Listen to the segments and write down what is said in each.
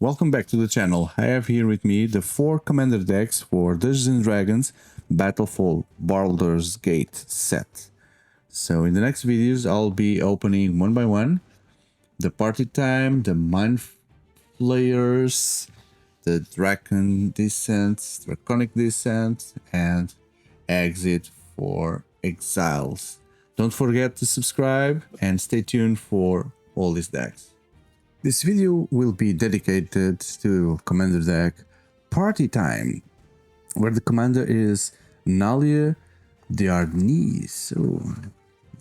welcome back to the channel. I have here with me the 4 commander decks for Dungeons and Dragons Battleful Baldur's Gate set. So in the next videos I'll be opening one by one the Party Time, the Mind Flayers, the Draconic Descent, and Exit for Exiles. Don't forget to subscribe and stay tuned for all these decks. This video will be dedicated to Commander deck Party Time, where the commander is Nalia Diarnis. So,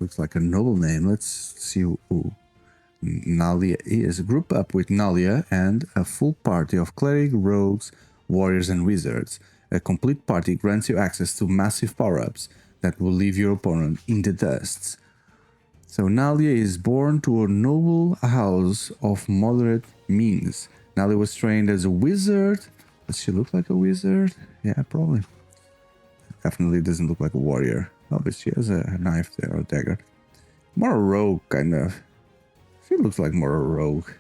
looks like a noble name. Let's see who Nalia is. Group up with Nalia and a full party of cleric, rogues, warriors, and wizards. A complete party grants you access to massive power-ups that will leave your opponent in the dust. So Nalia is born to a noble house of moderate means. Nalia was trained as a wizard. Does she look like a wizard? Yeah, probably. Definitely doesn't look like a warrior. Oh, but she has a knife there, or a dagger. More a rogue, kind of. She looks like more a rogue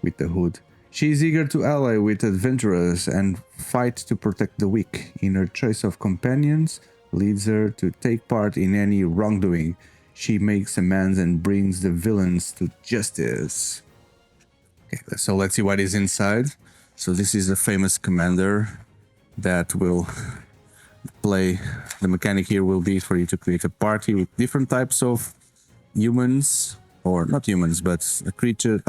with the hood. She is eager to ally with adventurers and fight to protect the weak. In her choice of companions, leads her to take part in any wrongdoing. She makes amends and brings the villains to justice. Okay, so let's see what is inside. So this is a famous commander that will play. The mechanic here will be for you to create a party with different types of humans, or not humans, but a creature.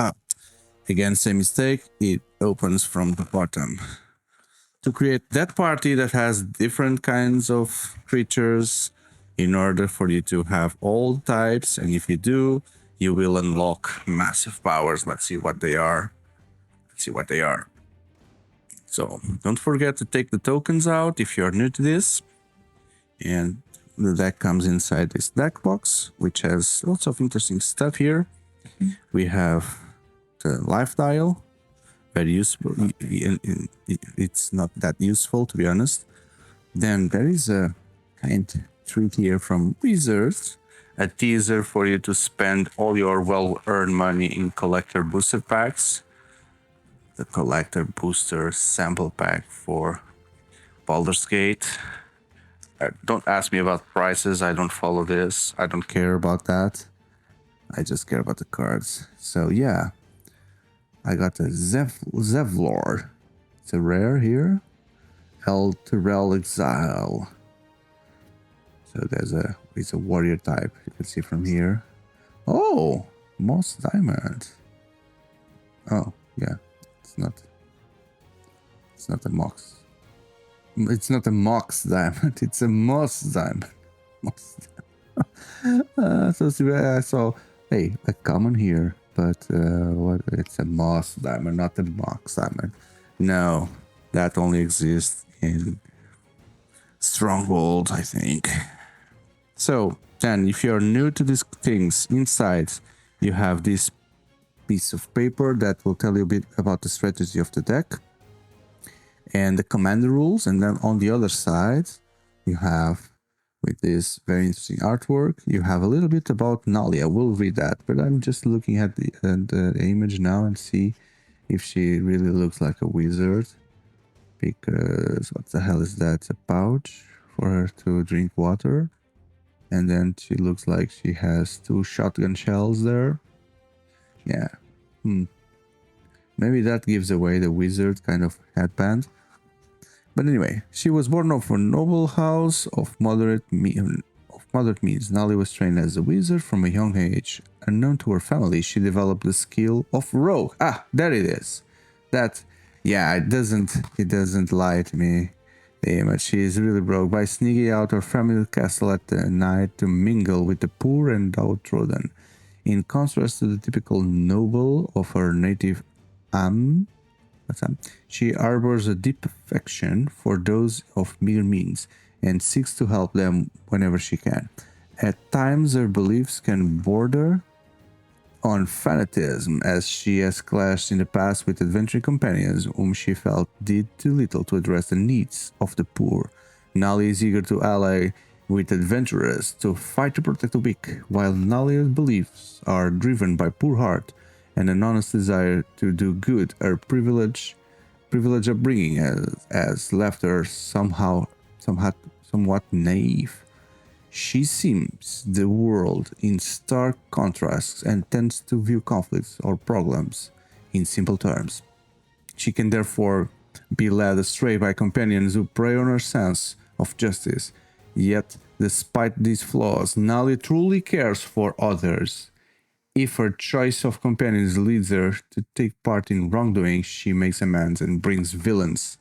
Again, same mistake. It opens from the bottom. To create that party that has different kinds of creatures, in order for you to have all types, and if you do, you will unlock massive powers. Let's see what they are. So don't forget to take the tokens out if you're new to this. And the deck comes inside this deck box, which has lots of interesting stuff here. We have the life dial, very useful. It's not that useful, to be honest. Then there is a kind treat here from Wizards, a teaser for you to spend all your well-earned money in collector booster packs. The collector booster sample pack for Baldur's Gate. Don't ask me about prices. I don't follow this. I don't care about that. I just care about the cards. So yeah, I got a Zevlor. It's a rare here. El Terrell Exile. So it's a warrior type. You can see from here. Oh, Moss Diamond. Oh, yeah. It's not a Mox. It's not a Mox Diamond. It's a Moss Diamond. Moss Diamond. So I saw, hey, a common here, but what? It's a Moss Diamond, not a Mox Diamond. No, that only exists in Stronghold, I think. So then, if you're new to these things, inside you have this piece of paper that will tell you a bit about the strategy of the deck and the commander rules. And then on the other side, you have, with this very interesting artwork, you have a little bit about Nalia. We'll read that, but I'm just looking at the image now and see if she really looks like a wizard. Because what the hell is that? A pouch for her to drink water. And then she looks like she has 2 shotgun shells there. Yeah. Maybe that gives away the wizard kind of headband. But anyway, she was born of a noble house of moderate means. Nali was trained as a wizard from a young age. Unknown to her family, she developed the skill of rogue. Ah, there it is. Yeah, it doesn't lie to me. The image. She is really broke by sneaking out her family castle at the night to mingle with the poor and downtrodden. In contrast to the typical noble of her native she harbors a deep affection for those of mere means and seeks to help them whenever she can. At times, her beliefs can border on fanatism, as she has clashed in the past with adventuring companions whom she felt did too little to address the needs of the poor. Nali is eager to ally with adventurers to fight to protect the weak, while Nalia's beliefs are driven by poor heart and an honest desire to do good. Her privilege upbringing has left her somewhat naive. She sees the world in stark contrasts and tends to view conflicts or problems in simple terms. She can therefore be led astray by companions who prey on her sense of justice. Yet, despite these flaws, Nalia truly cares for others. If her choice of companions leads her to take part in wrongdoing, she makes amends and brings villains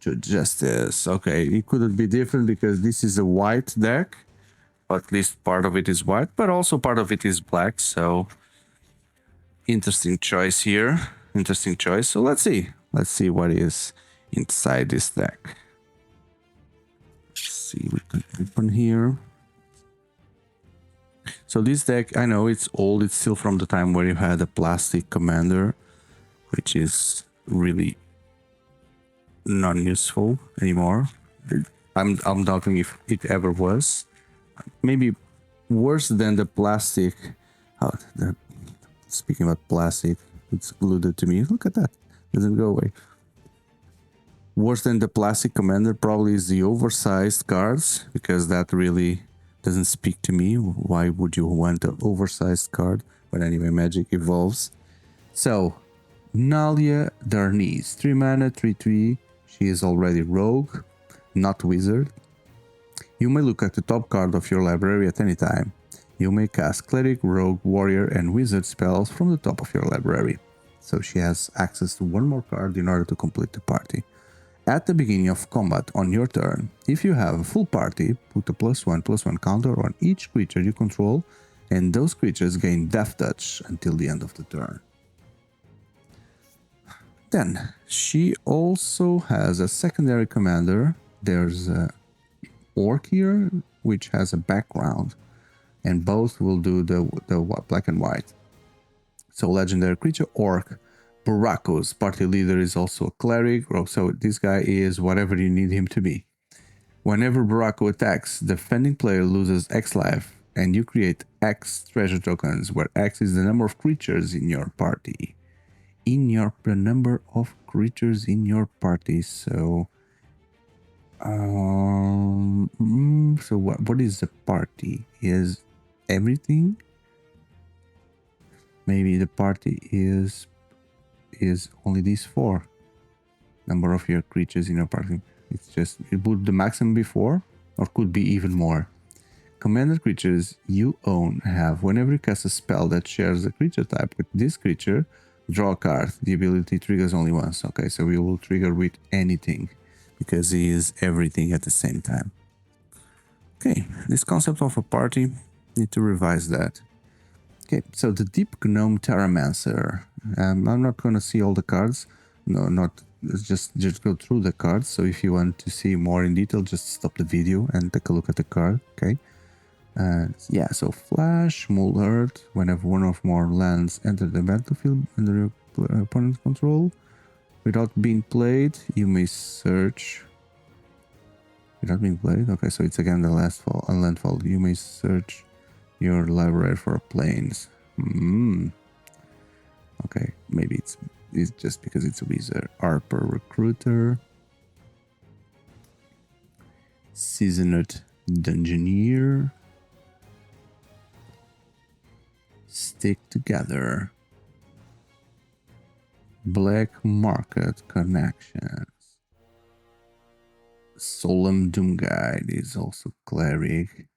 to justice. Okay, it couldn't be different because this is a white deck. Or at least part of it is white, but also part of it is black. So interesting choice here. Interesting choice. So let's see. Let's see what is inside this deck. Let's see, we can open here. So this deck, I know it's old. It's still from the time where you had a plastic commander, which is really non-useful anymore. I'm doubting if it ever was. Maybe worse than the plastic. Oh, speaking about plastic, it's glued to me. Look at that. Doesn't go away. Worse than the plastic commander probably is the oversized cards, because that really doesn't speak to me. Why would you want an oversized card? But anyway, Magic evolves. So, Nalia Darnice, 3 mana, 3/3. She is already rogue, not wizard. You may look at the top card of your library at any time. You may cast Cleric, Rogue, Warrior, and Wizard spells from the top of your library. So she has access to one more card in order to complete the party. At the beginning of combat on your turn, if you have a full party, put a +1/+1 counter on each creature you control, and those creatures gain Death Touch until the end of the turn. Then, she also has a secondary commander. There's a Orc here, which has a background, and both will do the black and white. So legendary creature Orc. Burako's party leader is also a cleric, so this guy is whatever you need him to be. Whenever Burako attacks, the defending player loses X life, and you create X treasure tokens, where X is the number of creatures in your party. The number of creatures in your party. So so what is the party? Is everything? Maybe the party is only these 4. Number of your creatures in your party. It's just, it would the maximum be 4, or could be even more. Commander creatures you own have, whenever you cast a spell that shares a creature type with this creature, draw a card. The ability triggers only once. Okay, so we will trigger with anything, because he is everything at the same time. Okay, this concept of a party, need to revise that. Okay, so the Deep Gnome Terramancer. I'm not going to see all the cards. No, not just go through the cards. So if you want to see more in detail, just stop the video and take a look at the card. Okay. Yeah, so Flash, Mold Earth. Whenever one or more lands enter the battlefield under your opponent's control, without being played, you may search. Without being played? Okay, so it's again the last fall, landfall. You may search your library for planes. Okay, maybe it's just because it's a wizard. Harper Recruiter. Seasoned Dungeoneer. Stick Together. Black Market Connections. Solemn Doom Guide is also cleric.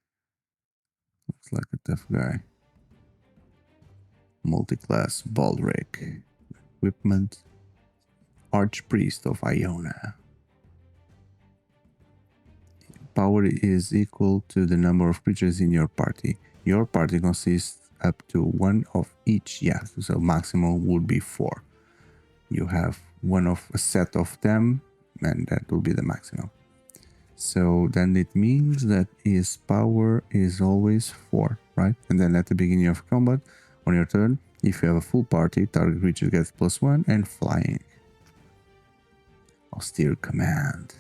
Looks like a tough guy. Multiclass Baldric. Equipment. Archpriest of Iona. Power is equal to the number of creatures in your party. Your party consists up to 1 of each. Yeah, so maximum would be 4. You have one of a set of them, and that will be the maximum. So then it means that his power is always 4, right? And then at the beginning of combat, on your turn, if you have a full party, target creature gets +1 and flying. Austere Command.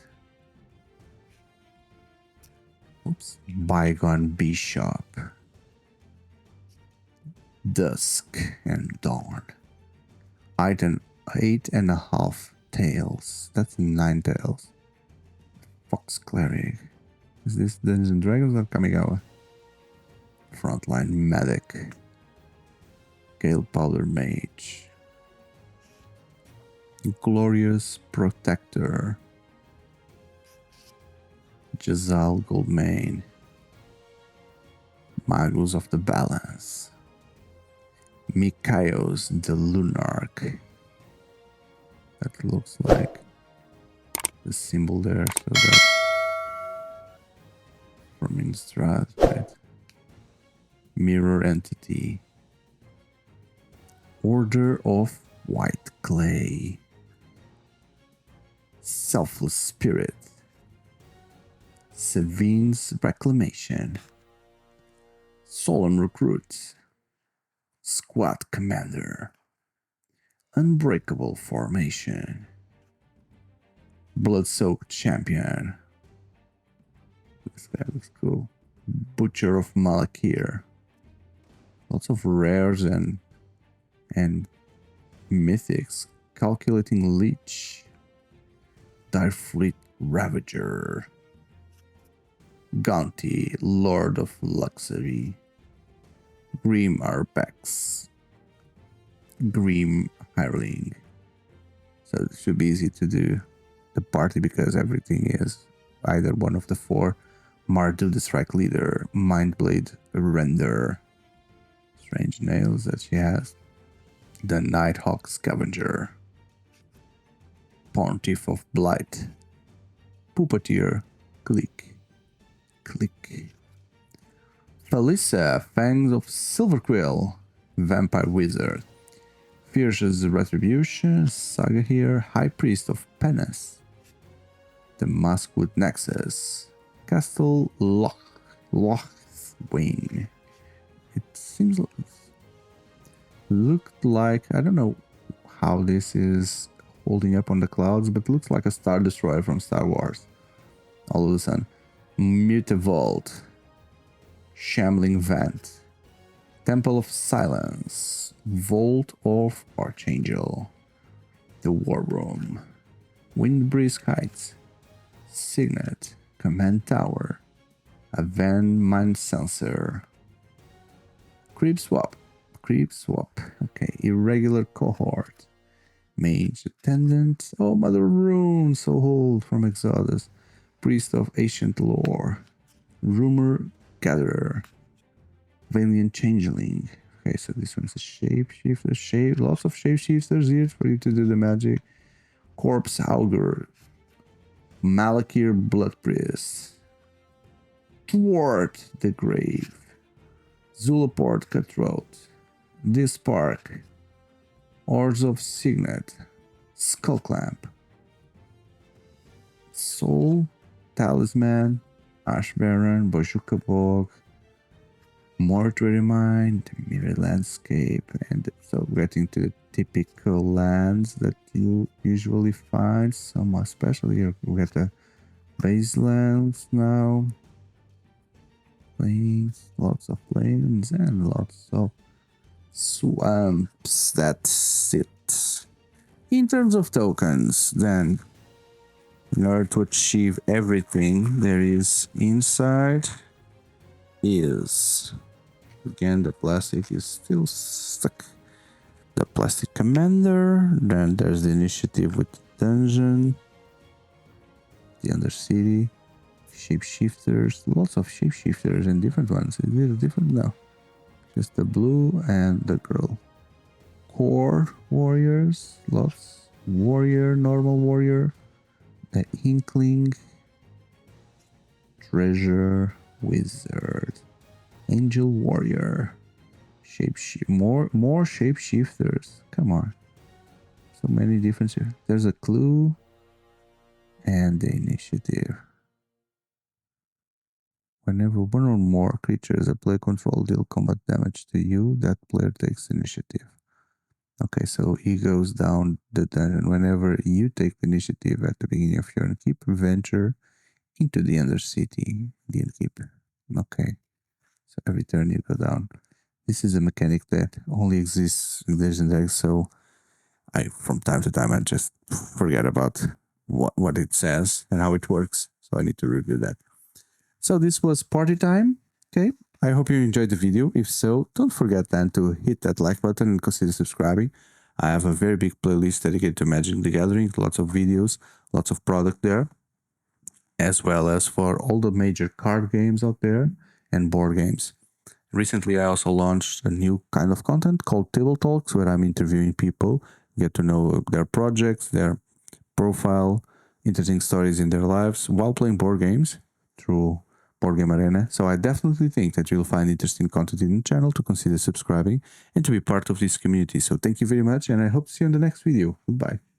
Oops. Bygone Bishop. Dusk and Dawn. eight and a half tails. That's 9 tails. Fox Cleric. Is this Dungeons and Dragons or Kamigawa? Frontline Medic. Gale Baldur Mage. Glorious Protector. Jazal Goldmane. Magus of the Balance. Mikaios the Lunarch. That looks like the symbol there, so that's from Innistrad, right? Mirror Entity. Order of White Clay. Selfless Spirit. Sevine's Reclamation. Solemn Recruit. Squad Commander. Unbreakable Formation. Blood-Soaked Champion. This guy looks cool. Butcher of Malakir. Lots of rares and mythics. Calculating Leech. Direfleet Ravager. Gaunty, Lord of Luxury. Grim Arpex. Grim Hireling. So it should be easy to do the party because everything is either one of the 4. Mardu, the Strike Leader. Mindblade Render. Strange nails that she has. The Nighthawk Scavenger. Pontiff of Blight. Puppeteer. Click. Felissa, Fangs of Silverquill. Vampire Wizard. Fierce's Retribution. Saga here. High Priest of Penance. The Maskwood Nexus. Castle Lochwing. It seems looked like, I don't know how this is holding up on the clouds, but looks like a Star Destroyer from Star Wars. All of a sudden. Mutavault. Shambling Vent. Temple of Silence. Vault of Archangel. The War Room. Windbreeze Heights. Signet. Command Tower. Aven Mind Sensor. Creep Swap. Okay. Irregular Cohort. Mage Attendant. Oh, Mother Rune. So hold from Exodus. Priest of Ancient Lore. Rumor Gatherer. Valiant Changeling. Okay, so this one's a shapeshifter. Lots of shapeshifters here for you to do the magic. Corpse Augur. Malakir Blood Priest. Thwart the Grave. Zulaport Cutthroat. Dispark. Oars of Signet. Skullclamp. Soul. Talisman. Ash Baron. Bojukabog. Mortuary Mine. Mirror Landscape. And so getting to the typical lands that you usually find. Some are special here. We got the baselands now. Plains. Lots of plains and lots of swamps. That's it. In terms of tokens, then, in order to achieve everything there is inside, is again the plastic is still stuck. The plastic commander, then there's the initiative with the dungeon, the undercity, shapeshifters, lots of shapeshifters and different ones. Is it different? No, just the blue and the girl. Core warriors, lots. Warrior, normal warrior, the inkling, treasure wizard, angel warrior, more shapeshifters. Come on, so many different. There's a clue and the initiative. Whenever one or more creatures a player control deal combat damage to you, that player takes initiative. Okay, so he goes down the dungeon. Whenever you take the initiative at the beginning of your keep, venture into the undercity. The keep. Okay, so every turn you go down. This is a mechanic that only exists in Legends Egg, so From time to time I just forget about what it says and how it works. So I need to review that. So this was party time. Okay. I hope you enjoyed the video. If so, don't forget then to hit that like button and consider subscribing. I have a very big playlist dedicated to Magic the Gathering, lots of videos, lots of product there, as well as for all the major card games out there and board games. Recently, I also launched a new kind of content called Table Talks, where I'm interviewing people, get to know their projects, their profile, interesting stories in their lives while playing board games through Board Game Arena. So I definitely think that you'll find interesting content in the channel to consider subscribing and to be part of this community. So thank you very much, and I hope to see you in the next video. Goodbye.